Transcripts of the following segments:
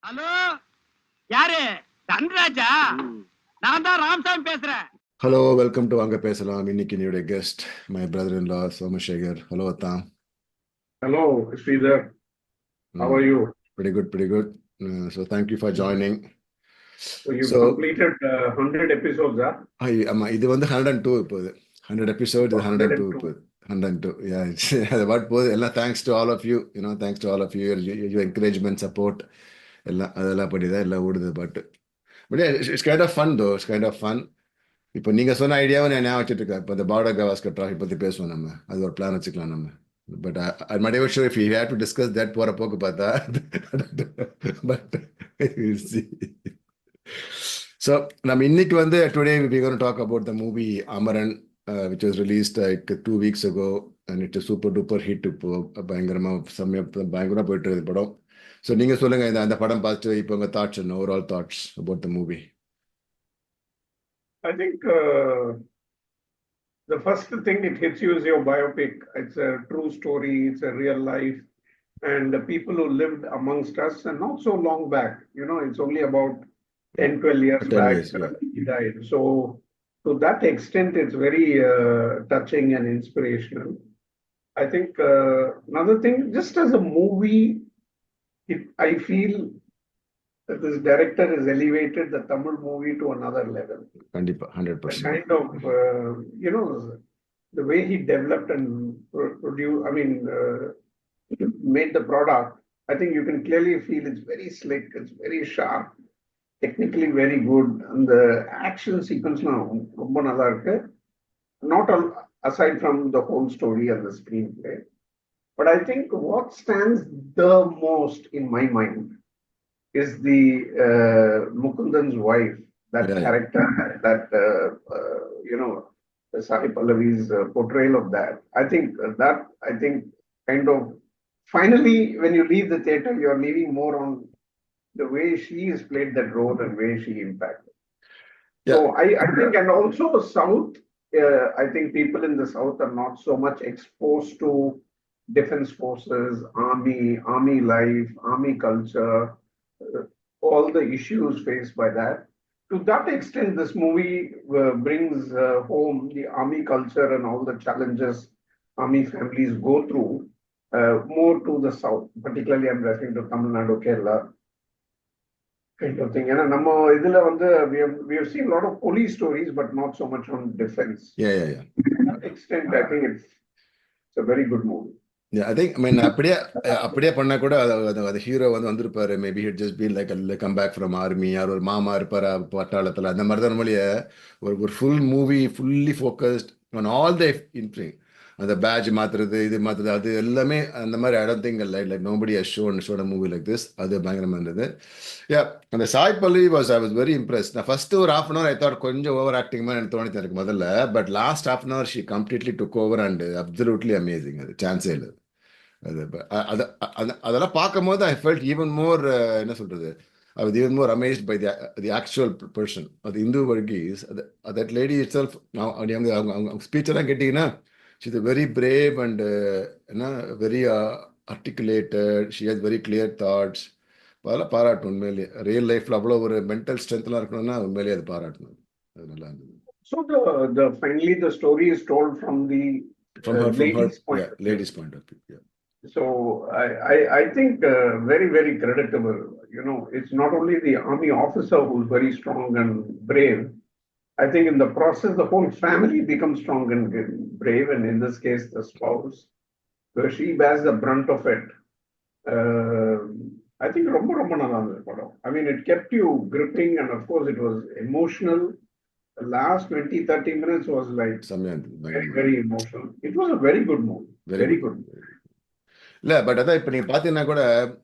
Hello, யாரு? தன்ராஜா? நான் தான் ராமசாமி பேசுறேன். Hello, welcome to Anga Pesalam. Inniki new guest, my brother-in-law Somasekhar. Hello, Atam. Hello, Sridhar. How are you? Pretty good, pretty good. So thank you for joining. So you completed 100 episodes, huh? இது வந்து 102 இப்போது. 100 episodes, 102 இப்போது. 102, yeah. But thanks to all of you, thanks to all of you, your encouragement, support. அதெல்லாம் பண்ணிதான் எல்லாம் ஓடுது பாட்டு. But yeah, it's kind of fun though, it's kind of fun. இப்போ நீங்க சொன்ன ஐடியாவை நான் ஞாபகம் வச்சுட்டு இருக்கேன். இப்போ இந்த பார்டர் கவாஸ்கர் ட்ராஃபி பற்றி பேசுவோம் நம்ம. அது ஒரு பிளான் வச்சுக்கலாம் நம்ம. But I not even sure if we have to discuss that போகிற போக்கு பார்த்தா. பட் ஸோ நம்ம இன்னைக்கு வந்து today we going to talk about the movie Amaran, which was released like 2 weeks ago and it's a super duper hit. இப்போ பயங்கரமாக போயிட்டு இருக்குது படம். ஸோ நீங்கள் சொல்லுங்கள் அந்த படம் பார்த்துட்டு இப்போ உங்கள் தாட்ஸ் என்ன, overall thoughts about the movie. I think the first thing it hits you is your biopic. It's a true story, it's a real life, and the people who lived amongst us and not so long back, it's only about 10-12 years 10 back years, yeah. he died. So to that extent, it's very touching and inspirational. I think another thing, just as a movie, I feel that this director has elevated the Tamil movie to another level. 100%. The kind of, the way he developed and produced, made the product, I think you can clearly feel it's very slick, it's very sharp, technically very good, and the action sequence now, not aside from the whole story and the screenplay. But I think what stands the most in my mind is the Mukundan's wife, that character, that Sai Pallavi's portrayal of that. I think kind of finally, when you leave the theater, you're leaving more on the way she has played that role and way she impacted. Yeah. So I think, and also South, I think people in the South are not so much exposed to defense forces, army life, army culture, all the issues faced by that. To that extent, this movie brings home the army culture and all the challenges army families go through more to the South. Particularly, I'm referring to Tamil Nadu, Kerala, kind of thing. And we have seen a lot of police stories, but not so much on defense. Yeah. To that extent, I think it's a very good movie. Yeah, I think, அப்படியே பண்ணா கூட அது hero வந்திருப்பாரு. Maybe it just been like come back from army, யார் ஒரு மாமா இருப்பாரு பட்டாளத்தில், அந்த மாதிரி தான் நம்மளைய ஒரு full movie fully focused on all the இன்ட்ரிங். அந்த பேட்ச் மாத்துறது, இது மாத்துறது, அது எல்லாமே அந்த மாதிரி I don't think like nobody has shown a movie like this. அது பயங்கரமாக இருந்தது. அந்த Sai Pallavi I was very impressed. நான் ஃபர்ஸ்ட் ஒரு half an hour I thought கொஞ்சம் ஓவர் ஆக்டிங் மாதிரி எனக்கு தோணிச்சு எனக்கு முதல்ல. But last half an hour she completely took over and absolutely amazing. அது சான்ஸே இல்லை. அதெல்லாம் பார்க்கும் போது I felt even more, என்ன சொல்றது, I was even more amazed by the actual person. அது Indhu Varghese, that lady itself, அவங்க ஸ்பீச் எல்லாம் கேட்டீங்கன்னா, she's a very brave and very articulated, she has very clear thoughts. அதெல்லாம் பாராட்டணும் உண்மையிலேயே. ரியல் லைஃப்ல அவ்வளோ ஒரு மென்டல் ஸ்ட்ரென்த்லாம் இருக்கணும்னா உண்மையிலேயே அது பாராட்டணும். அது நல்லா இருந்தது. So finally the story is told from her lady's point of view. Yeah. So I think very, very creditable. It's not only the army officer who's very strong and brave. I think in the process, the whole family becomes strong and brave. And in this case, the spouse, where she bears the brunt of it. I think romba nalla irundhathu padam. It kept you gripping, and of course, it was emotional. The last 20-30 minutes was like very, very emotional. It was a very good movie. Very good. இல்லை, but அதான் இப்போ நீங்கள் பார்த்தீங்கன்னா கூட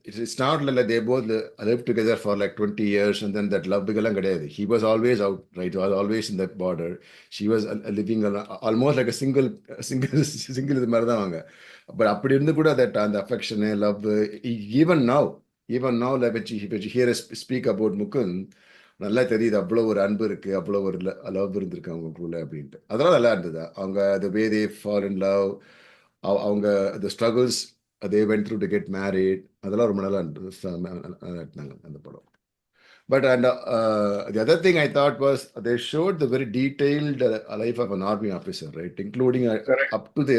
it's not like they both live together for like 20 years and then that love எல்லாம் கிடையாது. He was always out, right? Was always in that border. She was living almost like a single இது மாதிரி தான் அவங்க. But அப்படி இருந்து கூட that அந்த affection, love, even now like when you hear us speak about Mukund, நல்லா தெரியுது அவ்வளோ ஒரு அன்பு இருக்கு, அவ்வளோ ஒரு லவ் இருந்திருக்கு அவங்களுக்குள்ள அப்படின்ட்டு. அதெல்லாம் நல்லா இருந்தது. அவங்க the way they fall in love, அவங்க the struggles they went through to get married, அதெல்லாம் ரொம்ப நல்லா எடுத்தாங்க அந்த படம். But and the other thing I thought was they showed the very detailed life of an army officer, right? Including Correct. up to the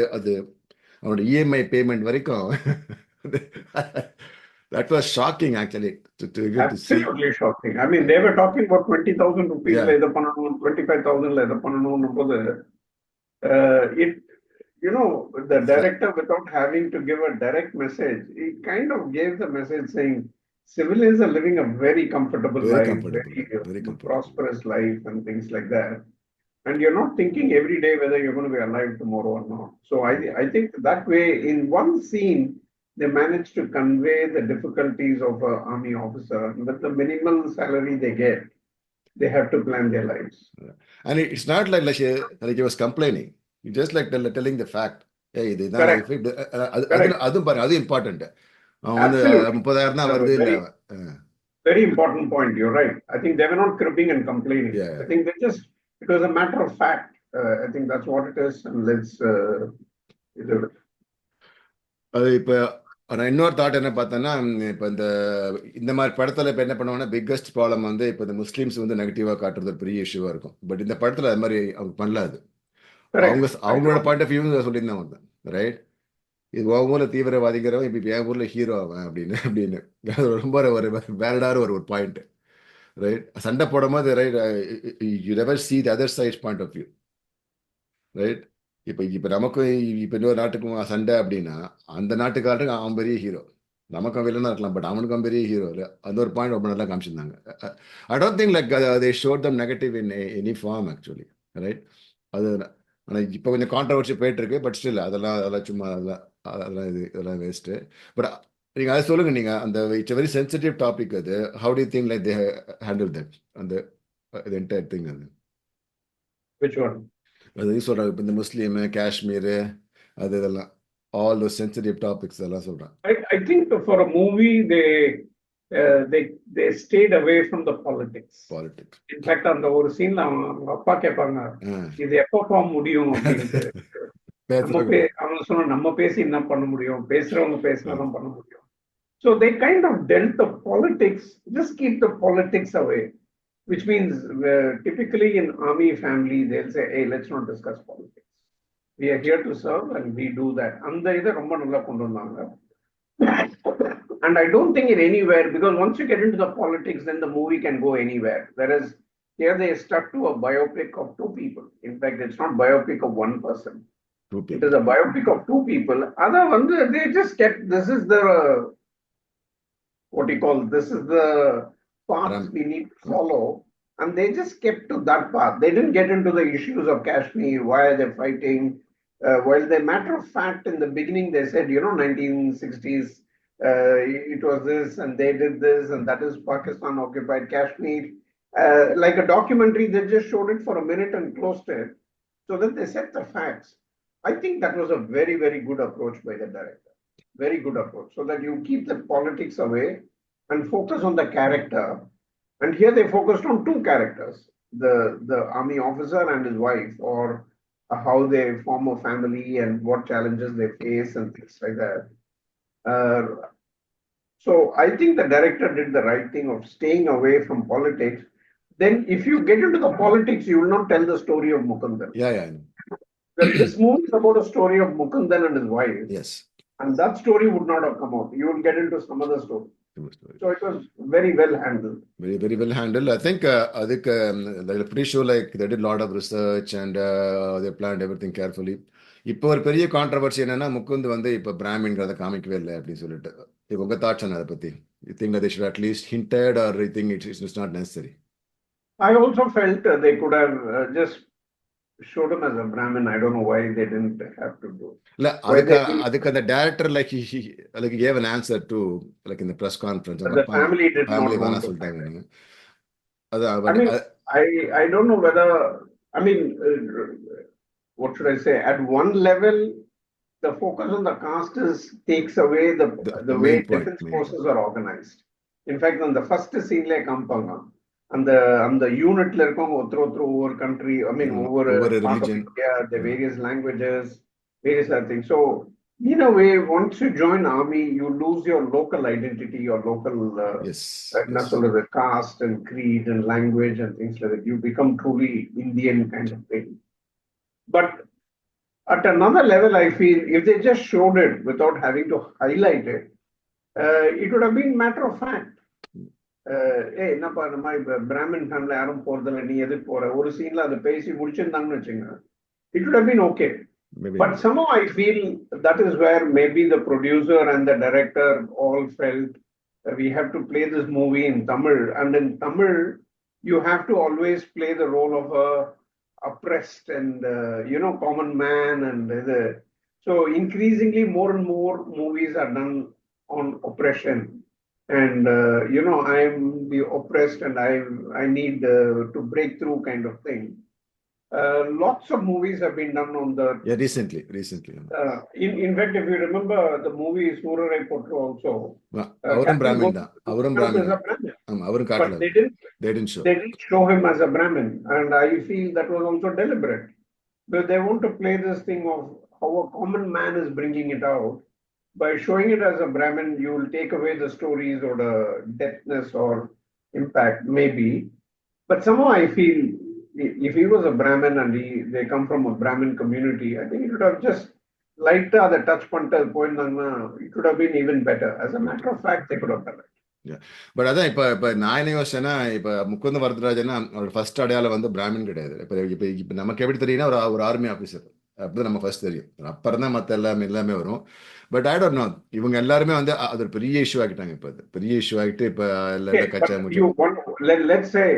அவனோட EMI payment வரைக்கும். That was shocking actually to get to see. Absolutely shocking. I mean, they were talking about 20,000 rupees, Yeah. la idu pannanum, 25,000 la idu pannanum podu. It, you know, the director, without having to give a direct message, he kind of gave the message saying civilians are living a very comfortable Very life, comfortable, very comfortable. prosperous life, and things like that. And you're not thinking every day whether you're going to be alive tomorrow or not. So I think that way, in one scene, they managed to convey the difficulties of an army officer. With the minimal salary they get, they have to plan their lives. And it's not like he was complaining. He just like telling the fact. Hey, இதுதான் Correct. life. Correct. அதுவும் பாருங்க, அது important. அவன் வந்து Absolutely. 30,000 தான் That's a வருது இல்ல. very important point. You're right. I think they were not cribbing and complaining. Yeah. I think they just, it was a matter of fact. I think that's what it is. And let's, அது இப்போ நான் இன்னொரு thought என்ன பார்த்தேன்னா, இப்போ இந்த மாதிரி படத்தில் இப்போ என்ன பண்ணுவாங்கன்னா, பிக்கஸ்ட் ப்ராப்ளம் வந்து இப்போ இந்த முஸ்லீம்ஸ் வந்து நெகட்டிவாக காட்டுறது ஒரு பெரிய இஷ்யூவாக இருக்கும். பட் இந்த படத்தில் அது மாதிரி அவங்க பண்ணல. அது அவங்களோட பாயிண்ட் ஆஃப் வியூ சொல்லியிருந்தாங்க, ரைட்? இது உன் ஊரில் தீவிரவாதிக்கிறவன் இப்போ என் ஊரில் ஹீரோ ஆவேன் அப்படின்னு ரொம்ப ஒரு வேலடான ஒரு பாயிண்ட், ரைட்? சண்டை போடும் போது, right, you never see the other side's point of view, right? இப்போ நமக்கும் இப்போ இன்னொரு நாட்டுக்கும் சண்டை அப்படின்னா, அந்த நாட்டுக்காரருக்கு அவன் பெரிய ஹீரோ, நமக்கும் வில்லனா இருக்கலாம், பட் அவனுக்கும் பெரிய ஹீரோ இல்லை. அந்த ஒரு பாயிண்ட் ரொம்ப நல்லா காமிச்சிருந்தாங்க. I don't think like they showed them negative in any form actually, right? அது ஆனால் இப்போ கொஞ்சம் கான்ட்ரவர்சி போயிட்டு இருக்கு. பட் ஸ்டில் அதெல்லாம் சும்மா இதெல்லாம் வேஸ்ட்டு. பட் நீங்கள் அதை சொல்லுங்க, நீங்கள் அந்த இட்ஸ் வெரி சென்சிட்டிவ் டாபிக். அது how to think like they handle that, அந்த என்டையர் திங்? அது which one? அது சொல்கிறாங்க இப்போ இந்த முஸ்லீமு, காஷ்மீரு, அது இதெல்லாம் ஆல் தோஸ் சென்சிட்டிவ் டாபிக்ஸ் எல்லாம் சொல்கிறேன். I think for a movie, they stayed away from the politics. In fact, அந்த ஒரு சீன்ல அவங்க அப்பா கேட்பாங்க, இது எப்போ ஃபார்ம் முடியும் அப்படின்ட்டு. அவன் சொன்ன, நம்ம பேசி என்ன பண்ண முடியும், பேசுறவங்க பேசினாதான் பண்ண முடியும். So they kind of dealt the politics, just keep the politics away, which means typically in army family they'll say, hey, let's not discuss politics. We are here to serve and we do that. அந்த இதை ரொம்ப நல்லா கொண்டு வந்தாங்க. And I don't think it anywhere, because once you get into the politics, then the movie can go anywhere. Whereas here they stuck to a biopic of two people. In fact, it's not biopic of one person. It is a biopic of two people. They just kept, this is the, what do you call, this is the path we need to follow. And they just kept to that path. They didn't get into the issues of Kashmir, why are they fighting? Well, the matter of fact, in the beginning, they said, 1960s, it was this, and they did this, and that is Pakistan occupied Kashmir. Like a documentary, they just showed it for a minute and closed it, so that they set the facts. I think that was a very, very good approach by the director. Very good approach, so that you keep the politics away and focus on the character. And here they focused on two characters, the army officer and his wife, or how they form a family and what challenges they face and things like that. So I think the director did the right thing of staying away from politics. Then if you get into the politics, you will not tell the story of Mukundan. Yeah. This movie is about a story of Mukundan and his wife. Yes. And that story would not have come out. You will get into some other story. So it was very well handled. Very, very well handled. I think they're pretty sure like they did a lot of research and they planned everything carefully. இப்போ ஒரு பெரிய controversy என்னன்னா, முகுந்த் வந்து இப்போ பிராமின்கிறத காமிக்கவே இல்லை அப்படின்னு சொல்லிட்டு. இப்போ உங்க தாட்ஸ் என்ன அதை பத்தி? You think that they should at least hinted, or you think it's not necessary? I also felt they could have just showed him as a Brahmin. I don't know why they didn't have to do. அதுக்கு அந்த director like he gave an answer to like in the press conference. The family did not want to. சொல்லிட்டாங்க. I don't know whether, what should I say? At one level, the focus on the caste takes away the way defense forces are organized. In fact, on the first scene like Kampanga, and the unit over country, over part of India, the various languages, various other things. So In a way, once you join army, you lose your local identity, your local Yes, not yes. sort of the caste and creed and language and things like that. You become truly Indian kind of thing. But at another level, I feel if they just showed it without having to highlight it, it would have been matter of fact. ஏய் என்னப்பா இந்த மாதிரி Brahmin family யாரும் போறதில்ல நீ எது போற ஒரு சீன்ல அதை பேசி முடிச்சிருந்தாங்கன்னு வச்சுங்க it would have been okay. Maybe. But somehow I feel that is where maybe the producer and the director all felt we have to play this movie in Tamil, and in Tamil you have to always play the role of a oppressed and common man, and so increasingly more and more movies are done on oppression, and I'm the oppressed and I need to break through kind of thing. Lots of movies have been done on the. Yeah, recently. In fact, if you remember the movie Surarai Potru also, அவரும் Captain Brahmin தான். Gopinath அவரும் is Brahmin. a Brahmin, ஆமா, அவரும் but காட்டல. they didn't They didn't show. show him as a Brahmin, and I feel that was also deliberate. But they want to play this thing of how a common man is bringing it out. By showing it as a Brahmin, you will take away the stories or the depthness or impact, maybe. But somehow I feel if he was a Brahmin and they come from a Brahmin community, I think it would have just lighter the touch punter point, it would have been even better. As a matter of fact, they could have done it. But அதான் இப்போ நான் என்ன யோசிச்சேன்னா, இப்போ முகுந்த வரதராஜன்னா அவரோட first அடையாளம் வந்து பிராமின் கிடையாது. இப்போ நமக்கு எப்படி தெரியும்னா ஒரு ஆர்மி ஆஃபீஸர் அப்படிதான் நம்ம ஃபர்ஸ்ட் தெரியும். அப்புறம் தான் மற்ற எல்லாமே வரும். பட் ஐ டோன்ட் நோ, இவங்க எல்லாருமே வந்து அது ஒரு பெரிய இஷ்யூ ஆகிட்டாங்க. இப்போ அது பெரிய இஷ்யூ ஆகிட்டு இப்போ எல்லாம் கச்சா let's say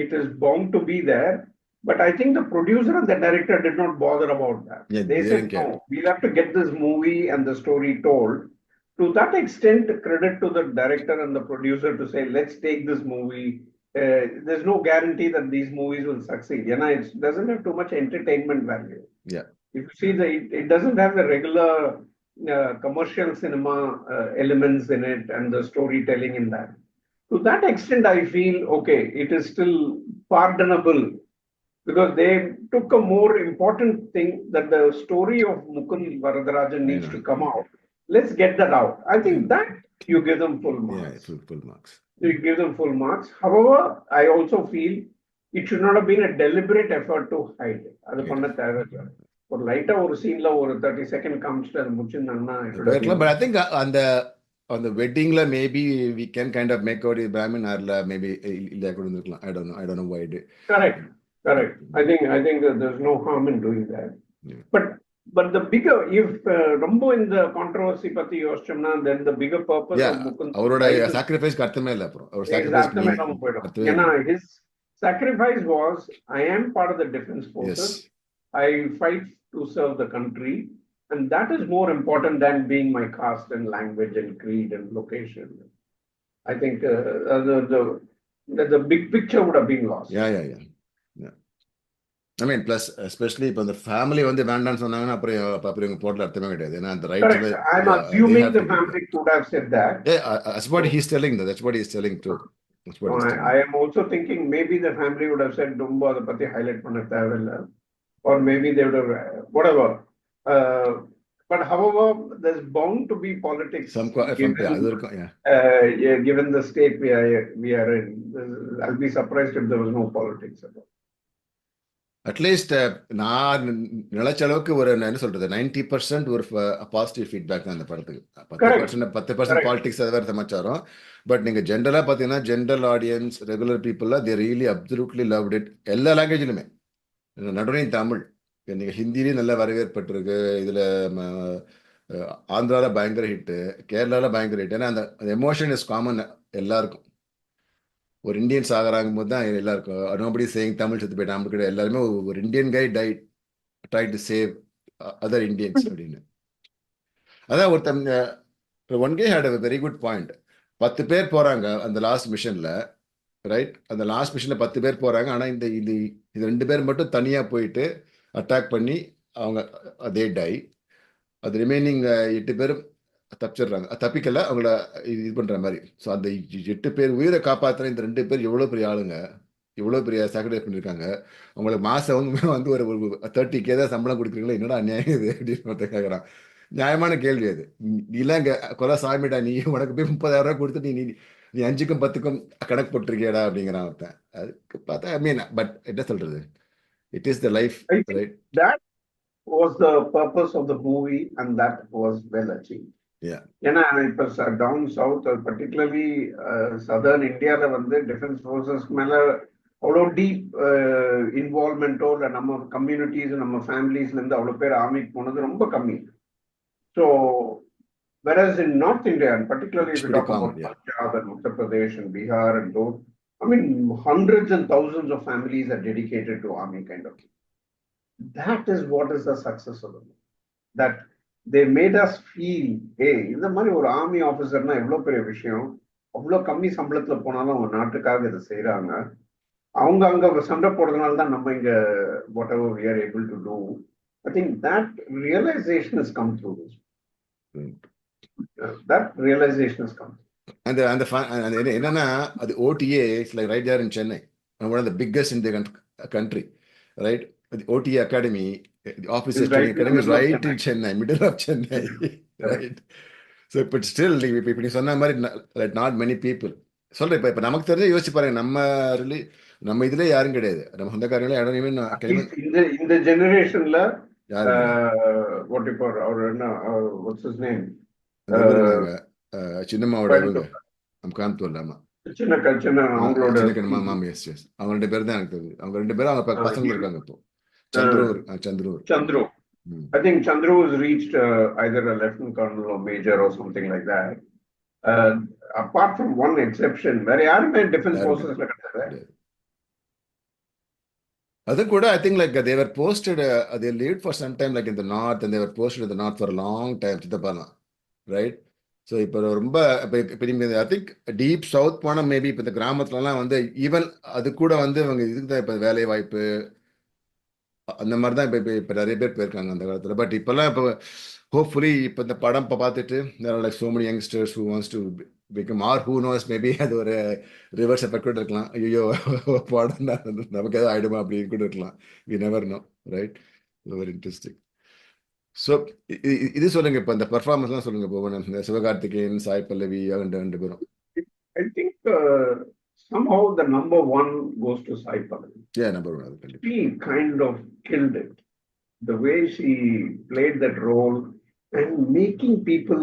it is bound to be there, but I think the producer and the director did not bother about that. Yeah, they said, no, we'll have to get this movie and the story told. To that extent, credit to the director and the producer to say, let's take this movie. There's no guarantee that these movies will succeed. It doesn't have too much entertainment value. Yeah. If you see it doesn't have the regular commercial cinema elements in it and the storytelling in that. To that extent, I feel, okay, it is still pardonable because they took a more important thing, that the story of Mukund Varadarajan needs to come out. Let's get that out. I think that you give them full marks. Yeah, full marks. You give them full marks. However, I also feel it should not have been a deliberate effort to hide it. அது பண்ண தேவையில்லை. ஒரு லைட்டா ஒரு சீன்ல ஒரு 30 second காமிச்சிட்டு அது முடிச்சிருந்தாங்கன்னா, but I think on the weddingல maybe we can kind of make out Brahmin or maybe இல்ல கூட இருக்கலாம். I don't know why it. Correct. I think that there's no harm in doing that. Yeah. But the bigger, if Rambo in the controversy பத்தி யோசிச்சோம்னா, then the bigger purpose of Mukund, அவரோட sacrifice அர்த்தமே இல்ல. அப்புறம் அவர் sacrifice ஏன்னா his sacrifice was, I am part of the defense forces. Yes. I fight to serve the country, and that is more important than being my caste and language and creed and location. I think the big picture would have been lost. Yeah. I mean, plus especially இப்போ the family வந்து வேண்டாம்னு சொன்னாங்கன்னா அப்புறம் இவங்க போடல அர்த்தமே கிடையாது. ஏன்னா அந்த ரைட்ல I'm assuming the family could have said that. Yeah, that's what he's telling. That's what he's telling too. That's what he's telling. I am also thinking maybe the family would have said ரொம்ப அதை பத்தி highlight பண்ண தேவையில்லை, or maybe they would have whatever. But however, there's bound to be politics. Given the state we are in, I'll be surprised if there was no politics at all. At least நான் நினைச்ச அளவுக்கு ஒரு என்ன சொல்றது 90% ஒரு positive feedback தான் அந்த படத்துக்கு. 10% பாலிடிக்ஸ் அது வேற சமாச்சாரம். பட் நீங்க ஜென்ரலா பாத்தீங்கன்னா general audience, regular people they really absolutely loved it. எல்லா லாங்குவேஜ்லுமே, நடுவே தமிழ், நீங்க ஹிந்திலையும் நல்ல வரவேற்பட்டிருக்கு. இதுல ஆந்திரால பயங்கர ஹிட்டு, கேரளால பயங்கர ஹிட். ஏன்னா அந்த எமோஷன் இஸ் காமன் எல்லாருக்கும். ஒரு இந்தியன்ஸ் ஆகிறாங்க போது தான் எல்லாருக்கும் நோபடி சேயிங் தமிழ் செத்து போயிட்டு நம்ம கிட்ட எல்லாருமே ஒரு Indian guy died try to save other Indians அப்படின்னு. அதான் one guy had a very good point. 10 பேர் போறாங்க அந்த லாஸ்ட் மிஷன்ல, ரைட்? அந்த லாஸ்ட் மிஷன்ல 10 பேர் போறாங்க. ஆனா இது 2 பேர் மட்டும் தனியா போயிட்டு அட்டாக் பண்ணி அவங்க அதே டை. அது ரிமைனிங் 8 பேரும் தப்பிக்கல, அவங்கள இது பண்ற மாதிரி. ஸோ அந்த 8 பேர் உயிரை காப்பாத்துற இந்த 2 பேர் எவ்வளவு பெரிய ஆளுங்க. இவ்வளோ பெரிய சாக்ரிஃபைஸ் பண்ணியிருக்காங்க, உங்களுக்கு மாதம் வந்து ஒரு 30K தான் சம்பளம் கொடுக்குறீங்களா, என்னடா அநியாயம் இது அப்படின்னு ஒருத்தன் கேட்குறான். நியாயமான கேள்வி அது. நீலாம் இங்கே கொலை சாமிடா, நீ உனக்கு போய் 30,000 கொடுத்துட்டு நீ நீ 5க்கும் 10க்கும் கணக்கு போட்டிருக்கியடா அப்படிங்கிறான் ஒருத்தன். அதுக்கு பார்த்தா ஐ மீன் பட் என்ன சொல்றது, it is the life, I think right? that was the purpose of the movie, and that was well achieved. யா, ஏன்னா இப்போ டவுன் சவுத் பர்டிகுலர்லி சதர்ன் இந்தியாவில் வந்து டிஃபென்ஸ் ஃபோர்ஸஸ் மேலே அவ்வளோ டீப் இன்வால்மெண்ட்டோ இல்லை நம்ம கம்யூனிட்டிஸ் நம்ம ஃபேமிலிஸ்லேருந்து அவ்வளோ பேர் ஆர்மிக்கு போனது ரொம்ப கம்மி. So whereas in North India, and particularly if it's you pretty talk common. about Yeah, Punjab and Uttar Pradesh and Bihar and those, I mean, hundreds and thousands of families are dedicated to army kind of thing. That is what is the success of the movie. That they made us feel, hey, இந்த மாதிரி ஒரு army ஆஃபீஸர்னா எவ்வளோ பெரிய விஷயம், அவ்வளோ கம்மி சம்பளத்தில் போனாலும் அவங்க நாட்டுக்காக இதை செய்கிறாங்க. அவங்க அங்கே சண்டை போடுறதுனால தான் நம்ம இங்கே whatever we are able to do. I think that realization is come through this. That realization has come. and என்னன்னா அது OTA is like right there in Chennai, one of the biggest in the country, right? The OTA academy, the office It's right in the academy is middle of right in Chennai. Chennai, middle of Chennai, right? So but still இப்ப நீ சொன்ன மாதிரி not many people. சொல்றேன், இப்ப நமக்கு தெரிஞ்ச யோசிச்சு பாருங்க, நம்ம இதுல யாரும் கிடையாது, நம்ம சொந்தக்காரங்களே யாரும் even At least in the generationல யாரும் what you call our what's his name? இருந்தாங்க. சின்னம்மாவோட இவங்க கோயம்புத்தூர். நம்ம கோயம்புத்தூர்ல, ஆமா, சின்ன அவங்களோட சின்ன மாமா, எஸ் எஸ், அவங்க 2 பேர் தான் எனக்கு தெரியுது. அவங்க 2 பேரும் அவங்க பசங்க இருக்காங்க இப்போ. Chandru. Chandru. I think Chandru has reached either a lieutenant colonel or major or something like that. Apart from one exception, வேற யாருமே டிஃபென்ஸ் ஃபோர்ஸஸ்ல கிடையாது. அது கூட I think like they were posted, they lived for some time like in the north, and they were posted in the north for a long time, சித்தப்பாலாம், right? So இப்போ ரொம்ப இப்போ நீங்கள் I think deep south போனால் maybe இப்போ இந்த கிராமத்துலலாம் வந்து even அது கூட வந்து அவங்க இதுக்கு தான் இப்போ வேலை வாய்ப்பு அந்த மாதிரி தான் இப்போ நிறைய பேர் போயிருக்காங்க அந்த காலத்தில். பட் இப்போல்லாம் இப்போ ஹோப்ஃபுல்லி இப்போ இந்த படம் இப்போ பார்த்துட்டு like so many youngsters who wants to become or who knows maybe அது ஒரு ரிவர்ஸ் எஃபெக்ட் கூட இருக்கலாம். ஐயோ படம் நமக்கு எதாவது ஆயிடுமா அப்படின்னு கூட இருக்கலாம். We never know, right? Very interesting. So இது சொல்லுங்க, இப்போ இந்த பெர்ஃபார்மன்ஸ்லாம் சொல்லுங்க. இப்போ சிவகார்த்திகேயன், சாய் பல்லவி, ரெண்டு பேரும். I think somehow the number one goes to Sai Pallavi. Yeah, number one. She kind of killed it. The way she played that role and making people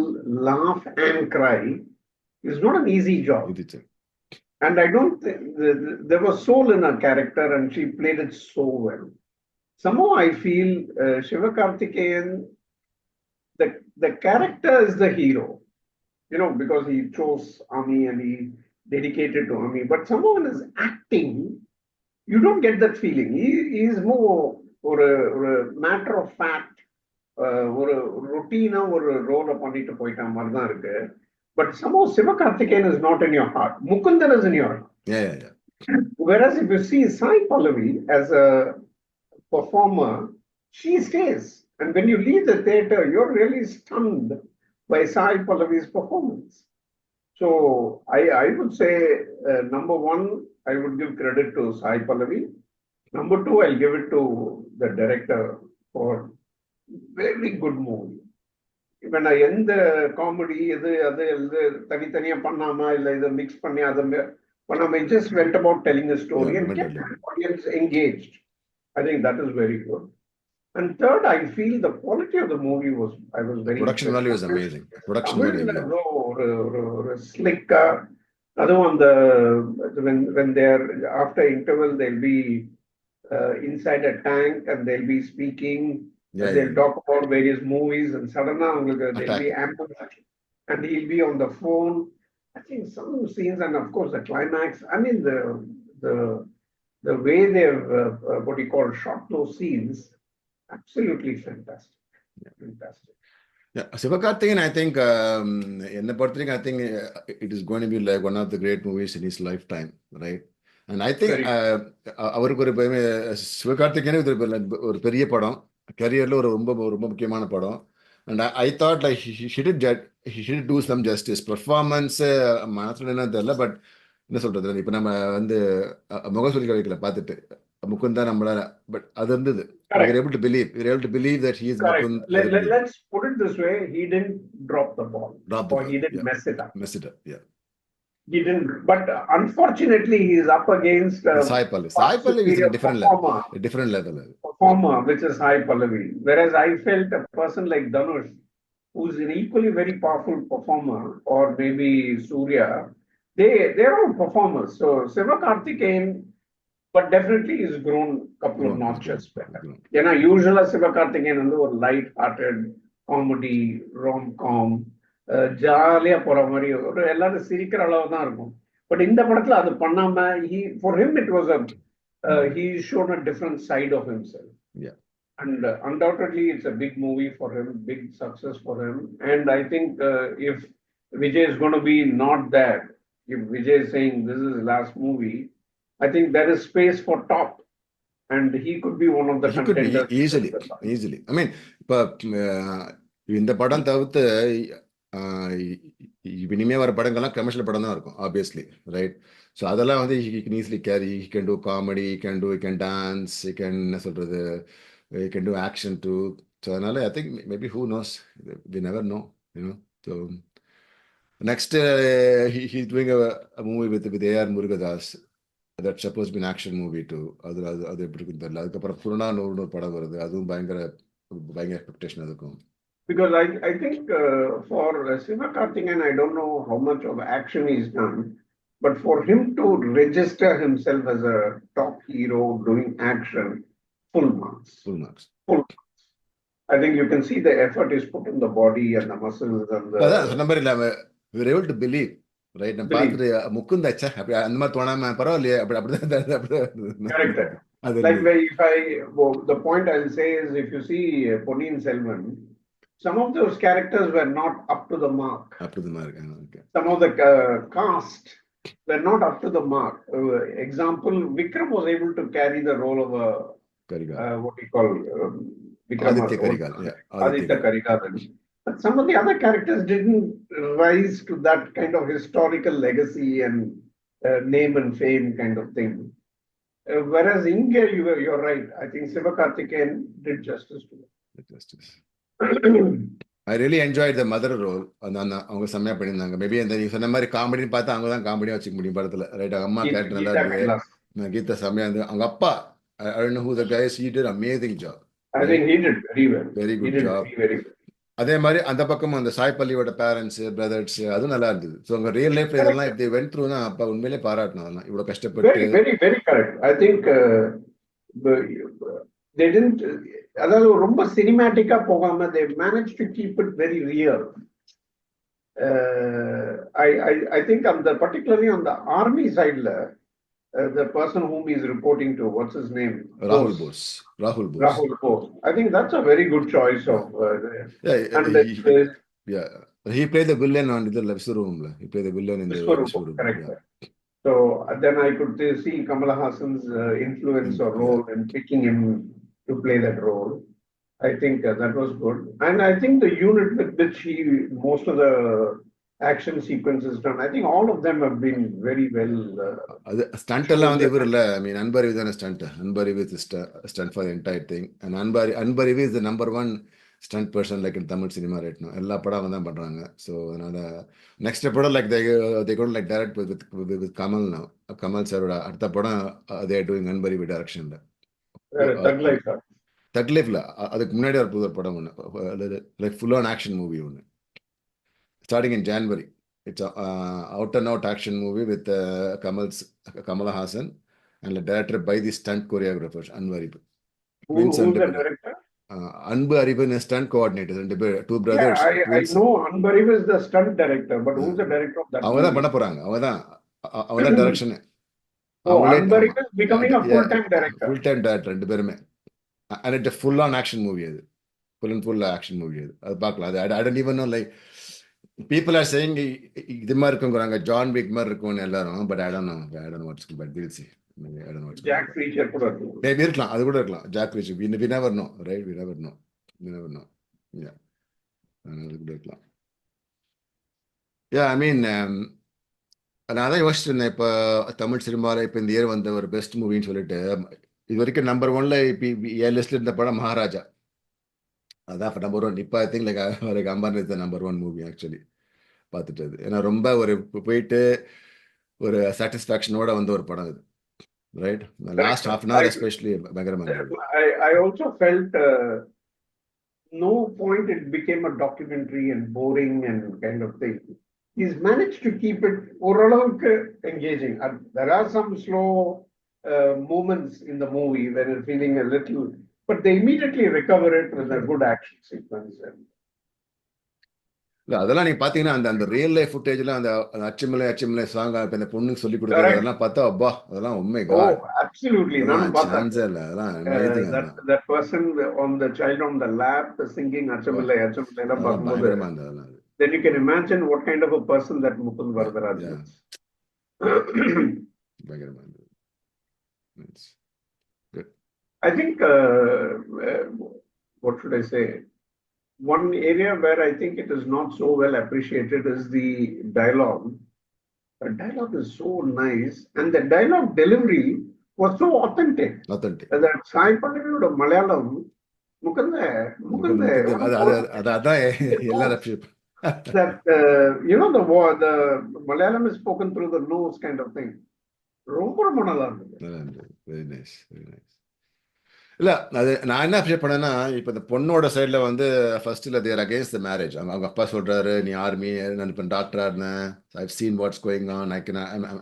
laugh and cry is not an easy job. And I don't think there was soul in her character, and she played it so well. Somehow I feel Sivakarthikeyan, the character is the hero, because he chose army and he dedicated to army. But somehow in his acting, you don't get that feeling. He is more or a matter of fact, or a routine or a role பண்ணிட்டு போயிட்ட மாதிரி தான் இருக்கு. But somehow Sivakarthikeyan is not in your heart. Mukundan is in your heart. Yeah. Whereas if you see Sai Pallavi as a performer, she stays. And when you leave the theater, you're really stunned by Sai Pallavi's performance. So I would say, number one, I would give credit to Sai Pallavi. Number two, I'll give it to the director for very good movie. When I end the comedy, தனித்தனியா பண்ணாமா இல்ல இதை mix பண்ணி அதை பண்ணாம, just went about telling a story and kept the audience engaged. I think that is very good. And third, I feel the quality of the movie was very production value is amazing. Production value slick. Other one, when they're after interval, they'll be inside a tank and they'll be speaking. They'll talk about various movies, and suddenly they'll be ambushed and he'll be on the phone. I think some scenes, and of course the climax. I mean the way they've what you call shot those scenes, absolutely fantastic. Yeah, Sivakarthikeyan, I think என்னை பொறுத்த வரைக்கும் I think it is going to be like one of the great movies in his lifetime, right? And I think அவருக்கு ஒரு சிவகார்த்திகேயனுக்கு ஒரு பெரிய படம், கரியர்ல ஒரு ரொம்ப ரொம்ப முக்கியமான படம். And I thought like he should do some justice. Performance மனசுல என்ன தெரியல, பட் என்ன சொல்றது, இப்போ நம்ம வந்து முகசொலி கவிகளை பார்த்துட்டு முகுந்த் தான் நம்மளால, பட் அது இருந்தது. We Correct. were able to believe that he is Correct. Mukund. அது இருந்தது. Let's put it this way: he didn't drop the ball, Drop the or ball. he didn't Yeah. mess it up. Mess it up. Yeah. He didn't. But unfortunately, he is up against a Sai Pallavi. far Sai Pallavi is superior a different level. performer, A different level. which is Sai Pallavi. Whereas I felt a person like Dhanush, who's an equally very powerful performer, or maybe Surya, they're all performers. So Sivakarthikeyan, but definitely he's grown a couple of notches better. You know, usually Sivakarthikeyan வந்து ஒரு light hearted comedy, rom-com, ஜாலியா போற மாதிரி ஒரு எல்லாரும் சிரிக்கிற அளவு தான் இருக்கும். பட் இந்த படத்துல அது பண்ணாம for him it was he showed a different side of himself. Yeah. And undoubtedly it's a big movie for him, big success for him. And I think if Vijay is going to be not there, if Vijay is saying this is his last movie, I think there is space for top, and he could be one of the He could be contenders. easily. I mean, இப்போ இந்த படம் தவிர்த்து இனிமே வர படங்கள்லாம் commercial படம் தான் இருக்கும், ஆப்வியஸ்லி, ரைட்? ஸோ அதெல்லாம் வந்து he can easily carry. He can do comedy, he can dance, he can என்ன சொல்றது, he can do action too. So அதனால I think maybe who knows, we never know, you know. So next he's doing a movie with A.R. Murugadas. That's supposed to be an action movie too. அது எப்படி இருக்குன்னு தெரியல. அதுக்கப்புறம் புறநானூறு படம் வருது, அதுவும் பயங்கர எக்ஸ்பெக்டேஷன் இருக்கும். Because I think for Sivakarthikeyan, I don't know how much of action he's done, but for him to register himself as a top hero doing action, full marks. Full marks. I think you can see the effort is put in the body and the muscles and the. அதான் சொன்ன மாதிரி இல்லாம we were able to believe, right? நம்ம பார்த்துட்டு முக்குந்தாச்சா அப்படி அந்த மாதிரி தோணாம பரவாயில்லையே, அப்படிதான். Correct. Like the point I'll say is, if you see Ponniyin Selvan, some of those characters were not up to the mark. Okay. Some of the cast were not up to the mark. Example, Vikram was able to carry the role of a what we call Vikram. Aditya Karigal. Yeah. Aditya Karigal. But some of the other characters didn't rise to that kind of historical legacy and name and fame kind of thing. Whereas Inge, you're right. I think Sivakarthikeyan did justice to it. I really enjoyed the mother role. அவங்க செம்மையா பண்ணியிருந்தாங்க. Maybe அந்த நீங்க சொன்ன மாதிரி காமெடின்னு பார்த்தா அவங்க தான் காமெடியா வச்சுக்க முடியும் படத்துல, ரைட்? அம்மா கேரக்டர் நல்லா இருக்கு, கீதா செம்மையா இருந்து. அவங்க அப்பா, I don't know who the guy is, he did amazing job. I think he did very well. Very good job. அதே மாதிரி அந்த பக்கம் அந்த சாய் பல்லியோட பேரண்ட்ஸ், பிரதர்ஸ், அதுவும் நல்லா இருந்தது. ஸோ உங்க ரியல் லைஃப் இதெல்லாம் இப்படி வென்ட் த்ரூ தான் அப்பா உண்மையிலே பாராட்டணும். அதெல்லாம் இவ்வளவு கஷ்டப்பட்டு. Very correct. I think they didn't, அதாவது ரொம்ப சினிமேட்டிக்கா போகாம they managed to keep it very real. I think particularly on the army side, the person whom he is reporting to, what's his name? Rahul Bose. I think that's a very good choice of. He played the villain on the Viswaroom. He played the villain in the Viswaroom. Correct. Yeah. So then I could see Kamala Hassan's influence or role in picking him to play that role. I think that was good, and I think the unit with which most of the action sequences done, I think all of them have been very well. Stunt எல்லாம் வந்து இவர் இல்ல. I mean, Anbari is a stunt. Anbari is a stunt for the entire thing, and Anbari is the number one stunt person like in Tamil cinema right now. எல்லா படம் தான் பண்றாங்க. So அதனால next படம் like they going to like direct with Kamal now. Kamal sir அடுத்த படம் they are doing Anbari with direction. Thug Life ல அதுக்கு முன்னாடி ஒரு புது படம் ஒன்று, like full on action movie ஒன்று, starting in January. It's a out and out action movie with Kamala Hassan and directed by the stunt choreographers Anbu Arib. Who's the director? Anbu Arib is stunt coordinator, two brothers. Yeah, I know Anbu Arib is the stunt director, but who's the director of that? அவங்க தான் பண்ண போறாங்க. அவங்க தான் direction. Anbu Arib is becoming a full-time director. Full-time director ரெண்டு பேருமே. And it's a full-on action movie. Full action movie. அது பார்க்கலாம். I don't even know, like people are saying இது மாதிரி இருக்குங்கிறாங்க, ஜான் விக் மாதிரி இருக்கும்னு எல்லாரும். But I don't know what's good, but we'll see. I don't know what's Jack Reacher கூட இருக்கும். Maybe இருக்கலாம், அது கூட இருக்கலாம். Jack Reacher. We never know, right? We never know. Yeah. அது கூட இருக்கலாம். Yeah, I mean, நான் தான் யோசிச்சுட்டு இருந்தேன் இப்போ தமிழ் சினிமாவில் இப்போ இந்த இயர் வந்த ஒரு பெஸ்ட் மூவின்னு சொல்லிட்டு இது வரைக்கும் நம்பர் ஒன்ல இப்போ என் லிஸ்ட்ல இருந்த படம் மகாராஜா. அதான் நம்பர் ஒன். இப்போ I think like அம்பான் is the number one movie actually பார்த்துட்டு. அது ஏன்னா ரொம்ப ஒரு போயிட்டு ஒரு சாட்டிஸ்ஃபேக்ஷனோட வந்த ஒரு படம் இது, right? Last half an I, hour especially பயங்கரமா இருந்தது. I also felt no point it became a documentary and boring and kind of thing. He's managed to keep it overall engaging. And there are some slow moments in the movie where you're feeling a little, but they immediately recover it with a good action sequence. இல்ல அதெல்லாம் நீங்க பாத்தீங்கன்னா அந்த அந்த real life ஃபுட்டேஜ்ல அந்த அச்சமில்லை அச்சமில்லை song அந்த பொண்ணுக்கு சொல்லி கொடுக்குறது Correct. அதெல்லாம் பார்த்தா அப்பா அதெல்லாம் உண்மை Oh, God absolutely. Nanu paatha. சான்ஸே இல்லை, அதெல்லாம் amazing. That person on the child on the lap singing Achamillai Achamillai la அதெல்லாம் பார்க்கும்போது, பயங்கரமா இருந்தது அதெல்லாம். then you can imagine what kind of a person that Mukund Varadaraj Yeah. is. பயங்கரமா இருந்தது. It's good. I think, what should I say? One area where I think it is not so well appreciated is the dialogue. The dialogue is so nice, and the dialogue delivery was so authentic. Authentic. That Sai Pallaviyoda Malayalam, Mukunda, அதான் எல்லாரும் that the Malayalam is spoken through the nose kind of thing. ரொம்ப நல்லா இருந்தது. Very nice, very nice. இல்லை அது நான் என்ன upset பண்ணேன்னா இப்போ இந்த பொண்ணோட சைடில் வந்து ஃபர்ஸ்ட்டில் தேர் அகேன்ஸ்ட் த மேரேஜ். அவங்க அப்பா சொல்கிறாரு நீ ஆர்மி, நான் இப்போ டாக்டராக இருந்தேன், I've seen what's going on,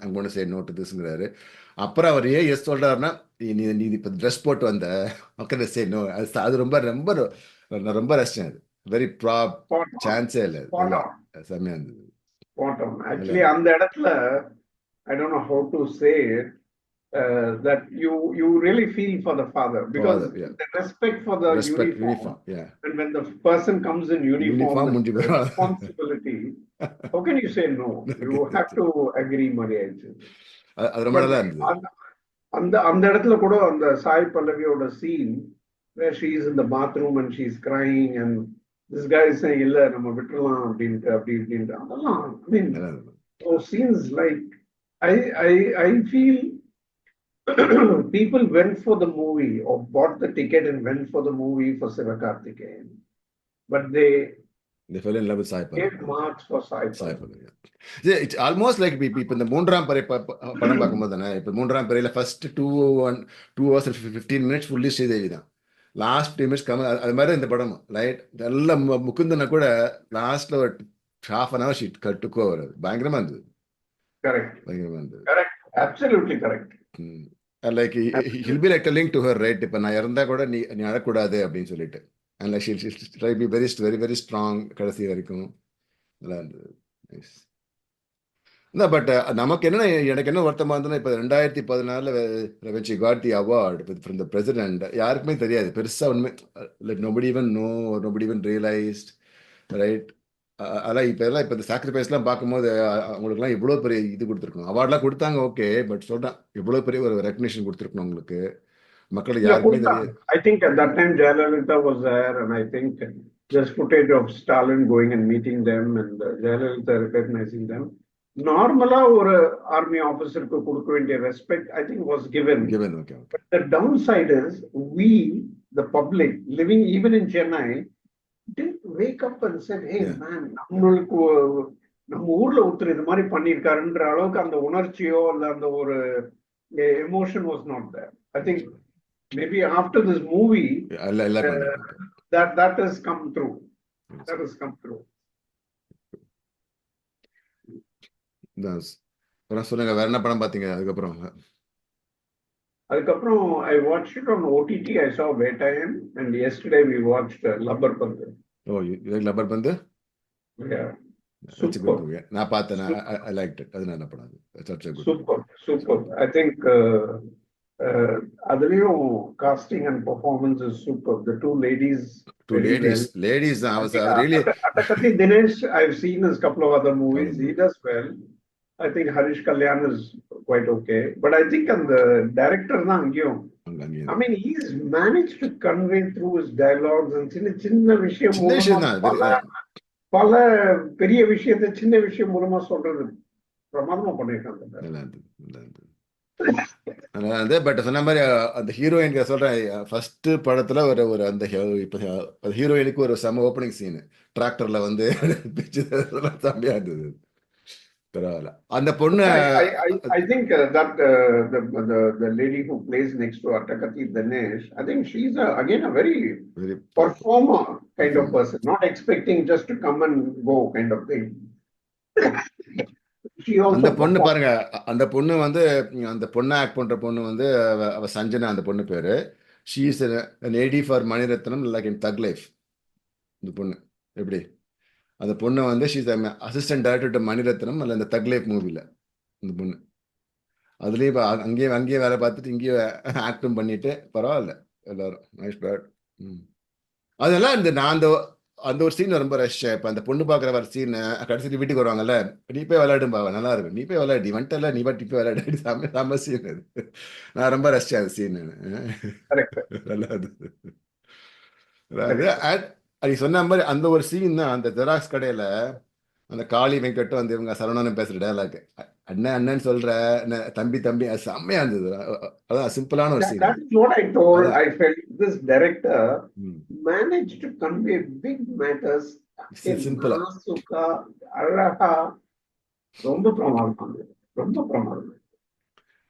I'm gonna say no to திஸ்ங்கிறாரு. அப்புறம் அவர் எஸ் சொல்கிறாருன்னா நீ நீ இப்போ ட்ரெஸ் போட்டு வந்த ஓகே சே நோ. அது ரொம்ப ரொம்ப நான் ரொம்ப ரசிச்சேன். அது வெரி சான்ஸே இல்லை, செம்மையாக இருந்தது. ஆக்சுவலி அந்த இடத்துல I don't know how to say it. That you really feel for the father because the respect for the uniform. Yeah. And when the person comes in uniform the responsibility, how can you say no? You have to agree, Maria. அது ரொம்ப நல்லா இருந்தது. அந்த இடத்துல கூட அந்த Sai பல்லவியோட scene where she is in the bathroom and she is crying and this guy is saying இல்ல நம்ம விட்டுறலாம் அப்படின்ட்டு அதெல்லாம் I mean those scenes, like I feel people went for the movie or bought the ticket and went for the movie for Sivakarthikeyan, but they fell in love with Sai Pallavi. gave marks for Sai Pallavi. It's almost like இப்போ இந்த மூன்றாம் பறை படம் பார்க்கும்போது தானே இப்போ மூன்றாம் பறையில் first 2 hours and 15 minutes fully Sridevi தான், லாஸ்ட் 2 minutes கமல். அது மாதிரி இந்த படம் ரைட். எல்லாம் முகுந்தனை கூட லாஸ்ட்ல ஒரு half an hour ஷீட் கட்டுக்கோ வராது. பயங்கரமா இருந்தது. Correct. பயங்கரமா இருந்தது. Correct. Absolutely correct. And like he'll be like telling to her, right, இப்போ நான் இறந்தா கூட நீ அழக்கூடாது அப்படின்னு சொல்லிட்டு. And like she'll try to be very very very strong கடைசி வரைக்கும். நல்லா இருந்தது. நைஸ். பட் நமக்கு என்ன, எனக்கு என்ன வருத்தமா இருந்ததுன்னா இப்போ 2014 when she got the award from the president, யாருக்குமே தெரியாது பெருசா ஒண்ணுமே. like nobody even know or nobody even realized, right? அதான் இப்போ எல்லாம் இப்போ இந்த சாக்ரிஃபைஸ்லாம் பார்க்கும்போது அவங்களுக்குலாம் இவ்வளோ பெரிய இது கொடுத்துருக்கணும். அவார்ட்லாம் கொடுத்தாங்க ஓகே, பட் சொல்கிறேன் இவ்வளோ பெரிய ஒரு ரெக்கக்னிஷன் கொடுத்துருக்கணும் உங்களுக்கு. மக்களுக்கு யாருக்குமே தெரியாது. I think at that time Jayalalitha was there, and I think there's footage of Stalin going and meeting them and Jayalalitha recognizing them. Normally ஒரு army officerக்கு கொடுக்க வேண்டிய respect I think was given. Okay. But the downside is we, the public living even in Chennai, didn't wake up and said, hey man, நம்மளுக்கு நம்ம ஊர்ல ஒருத்தர் இது மாதிரி பண்ணியிருக்காருன்ற அளவுக்கு அந்த உணர்ச்சியோ அல்ல அந்த ஒரு emotion was not there. I think maybe after this movie that has come through. சொல்லுங்க, வேற என்ன படம் பாத்தீங்க அதுக்கப்புறம்? I watched it on OTT. I saw Vetayan, and yesterday we watched Labbar Bandhu. Oh, you like Labbar Bandhu? Yeah. That's a good movie. நான் பார்த்தேன். I liked it. அது நல்ல படம். That's a good super. I think அதுலயும் casting and performance is super. The two ladies I was really Atakati Dinesh, I've seen his couple of other movies. He does well. I think Harish Kalyan is quite okay, but I think on the director I mean he's managed to convey through his dialogues and சின்ன விஷயம் பல பெரிய விஷயத்தை சின்ன விஷயம் மூலமா சொல்றது பிரமாதமா பண்ணியிருக்காங்க. நல்லா இருந்தது, நல்லா இருந்தது. நல்லா இருந்தது. பட் சொன்ன மாதிரி அந்த ஹீரோயினுக்கு சொல்றேன், ஃபர்ஸ்ட் படத்துல ஒரு ஒரு அந்த இப்போ ஹீரோயினுக்கு ஒரு செம ஓப்பனிங் சீன் டிராக்டர்ல வந்து பிச்சு செம்மையா இருந்தது. பரவாயில்ல. அந்த பொண்ணு I think that the lady who plays next to Atakati Dinesh, I think she's again a very very performer kind of performer. person, not expecting just to come and go kind of thing. She அந்த also பொண்ணு performed. பாருங்க, அந்த பொண்ணு வந்து அந்த பொண்ணை act பண்ற பொண்ணு வந்து அவ சஞ்சனா, அந்த பொண்ணு பேரு. She is an AD for Mani Ratnam like in Thug Life. இந்த பொண்ணு எப்படி அந்த பொண்ணு வந்து she is assistant director to Mani Ratnam அல்ல இந்த தக் லைஃப் மூவில. இந்த பொண்ணு அதுலயும் அங்கேயே அங்கேயே வேலை பார்த்துட்டு இங்கேயே ஆக்டும் பண்ணிட்டு பரவாயில்ல எல்லாரும் நைஸ் பேட். அதெல்லாம் இந்த நான் அந்த அந்த ஒரு சீன் ரொம்ப ரஷ்ஷா. இப்போ அந்த பொண்ணு பார்க்குற வர சீன் கடைசிட்டு வீட்டுக்கு வருவாங்கல்ல, நீ போய் விளையாடும் பாவா, நல்லா இருக்கும், நீ போய் விளையாடி வந்துட்டல, நீ பாட்டி போய் விளையாடி, செம்ம சீன் அது. நான் ரொம்ப ரஷ்ஷா அது சீன். Correct. நல்லா இருந்தது. அது சொன்ன மாதிரி அந்த ஒரு சீன் தான் அந்த ஜெராக்ஸ் கடையில அந்த காளி வெங்கட்டும் அந்த இவங்க சரவணனும் பேசுற டயலாக், அண்ணன் அண்ணன் சொல்ற தம்பி தம்பி, அது செம்மையா இருந்தது. அதான் சிம்பிளான ஒரு scene. That is what I told. I felt this director managed to convey big matters சிம்பிளா நாசுக்கா, அழகா, ரொம்ப பிரமாதம், ரொம்ப பிரமாதம்.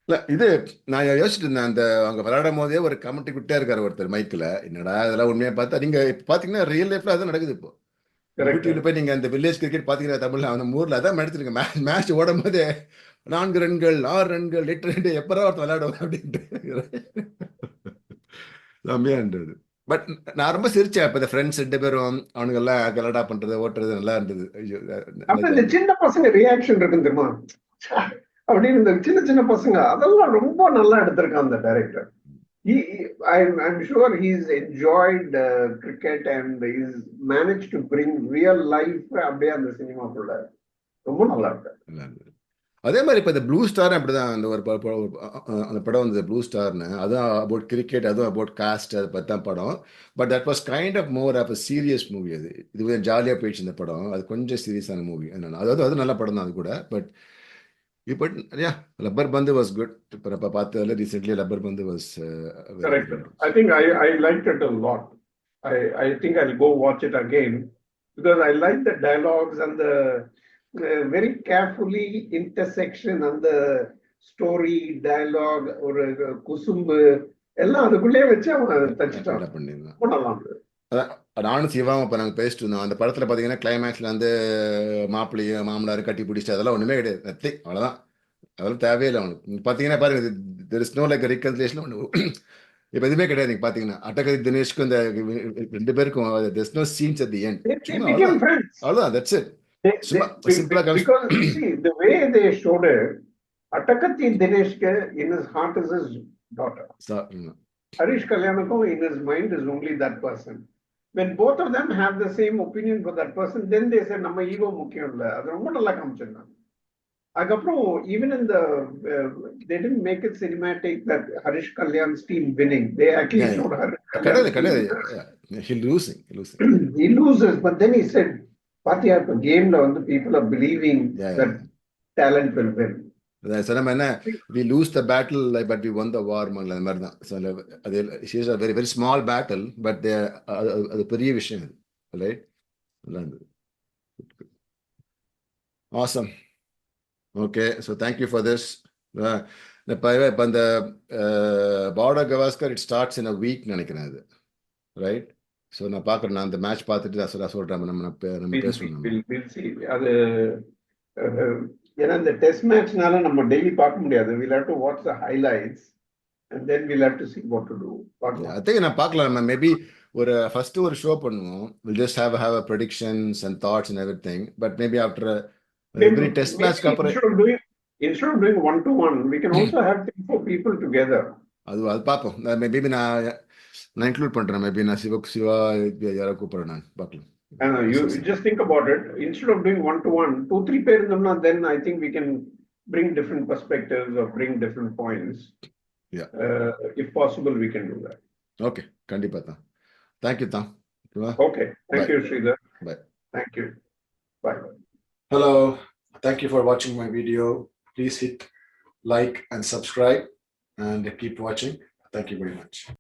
இல்ல இது நான் யோசிச்சுட்டு இருந்தேன், அந்த அவங்க விளையாடும் போதே ஒரு கமெண்ட்ரி விட்டே இருக்காரு ஒருத்தர் மைக்கில், என்னடா இதெல்லாம் உண்மையா பார்த்தா நீங்க பாத்தீங்கன்னா ரியல் லைஃப்ல அதான் நடக்குது. இப்போ யூடியூப்ல போய் நீங்க அந்த வில்லேஜ் கிரிக்கெட் பாத்தீங்கன்னா தமிழ்ல அந்த ஊர்ல அதான் நடத்திருங்க, மேட்ச் ஓடும் போதே 4 ரன்கள் 6 ரன்கள் 8 ரன் எப்பரா ஒருத்தர் விளையாடுவாங்க அப்படின்ட்டு செம்மையா இருந்தது. பட் நான் ரொம்ப சிரிச்சேன். இப்ப இந்த ஃப்ரெண்ட்ஸ் 2 பேரும் அவனுங்க எல்லாம் கலடா பண்றது ஓட்டுறது நல்லா இருந்தது. அப்ப இந்த சின்ன பசங்க ரியாக்ஷன் இருக்கு தெரியுமா அப்படின்னு, இந்த சின்ன சின்ன பசங்க அதெல்லாம் ரொம்ப நல்லா எடுத்திருக்கான் அந்த director. I'm sure he's enjoyed cricket and he's managed to bring real life அப்படியே அந்த சினிமாக்குள்ள. ரொம்ப நல்லா இருக்கு. அதே மாதிரி இப்போ இந்த ப்ளூ ஸ்டார் அப்படிதான், அந்த ஒரு அந்த படம் வந்து ப்ளூ ஸ்டார்னு, அதுவும் அபவுட் கிரிக்கெட், அதுவும் அபவுட் காஸ்ட், அதை பற்றி தான் படம். But that was kind of more of a serious movie. அது இது கொஞ்சம் ஜாலியாக போயிடுச்சு இந்த படம், அது கொஞ்சம் சீரியஸான மூவி. அதாவது அது நல்ல படம் தான் அது கூட. பட் இப்போ யா லப்பர் பந்து வாஸ் குட். இப்போ பார்த்ததில் ரீசென்ட்லி லப்பர் பந்து was correct. I think I liked it a lot. I think I'll go watch it again because I like the dialogues and the very carefully intersection and the story dialogue ஒரு குசும்பு எல்லாம் அதுக்குள்ளே வச்சு அவன் தச்சுட்டான். ரொம்ப நல்லா இருந்தது. நானும் சிவாவும் இப்போ நாங்கள் பேசிட்டு இருந்தோம். அந்த படத்தில் பார்த்தீங்கன்னா கிளைமேக்ஸில் வந்து மாப்பிள்ளையும் மாமனாரும் கட்டி பிடிச்சிட்டு அதெல்லாம் ஒன்றுமே கிடையாது, நத்தி, அவ்வளோதான். அதெல்லாம் தேவையில்லை அவனுக்கு. பார்த்தீங்கன்னா பாருங்க, there is no like reconciliation ஒன்று இப்போ எதுவுமே கிடையாது. நீங்கள் பார்த்தீங்கன்னா அட்டகதி தினேஷ்க்கும் இந்த 2 பேருக்கும் there is no scenes at the end. அவ்வளோதான், that's it. Because see the way they showed it, Atakati Dineshke in his heart is his daughter. Harish Kalyanakam in his mind is only that person. When both of them have the same opinion for that person, then they say நம்ம ego முக்கியம் இல்லை. அது ரொம்ப நல்லா காமிச்சிருந்தாங்க. அதுக்கப்புறம் even in the they didn't make it cinematic that Harish Kalyan's team winning. They actually showed Harish he loses, but then he said பாத்தியா இப்ப கேம்ல வந்து people are believing that talent will win. நம்ம என்ன we lose the battle but we won the war அந்த மாதிரி தான். அது is a very very small battle but அது பெரிய விஷயம் அது, ரைட்? நல்லா இருந்தது. awesome. okay, so thank you for this. இப்போ அந்த border Gavaskar it starts in a week நினைக்கிறேன் அது, ரைட்? ஸோ நான் பார்க்குறேன், நான் அந்த மேட்ச் பார்த்துட்டு நான் சொல்கிறேன், நம்ம பேசுவோம். அது ஏன்னா இந்த டெஸ்ட் மேட்ச்னால நம்ம டெய்லி பார்க்க முடியாது. we'll have to watch the highlights and then we'll have to see what to do. I think நான் பார்க்கலாம். மேபி ஒரு ஃபர்ஸ்ட் ஒரு ஷோ பண்ணுவோம். we'll just have a predictions and thoughts and everything, but maybe after every test match அப்புறம் instead of doing 1-to-1 we can also have 3-4 people together. அது பார்ப்போம். Maybe நான் include பண்றேன். மேபி நான் சிவா யாரோ கூப்பிடுறேன், நான் பார்க்கலாம். You just think about it. Instead of doing 1-to-1, 2-3 பேர் இருந்தோம்னா then I think we can bring different perspectives or bring different points. Yeah. If possible we can do that. Okay, கண்டிப்பா தான். Thank you தான். Okay, thank you Sridhar. Bye. Thank you. Bye. Hello. Thank you for watching my video. Please hit like and subscribe and keep watching. Thank you very much.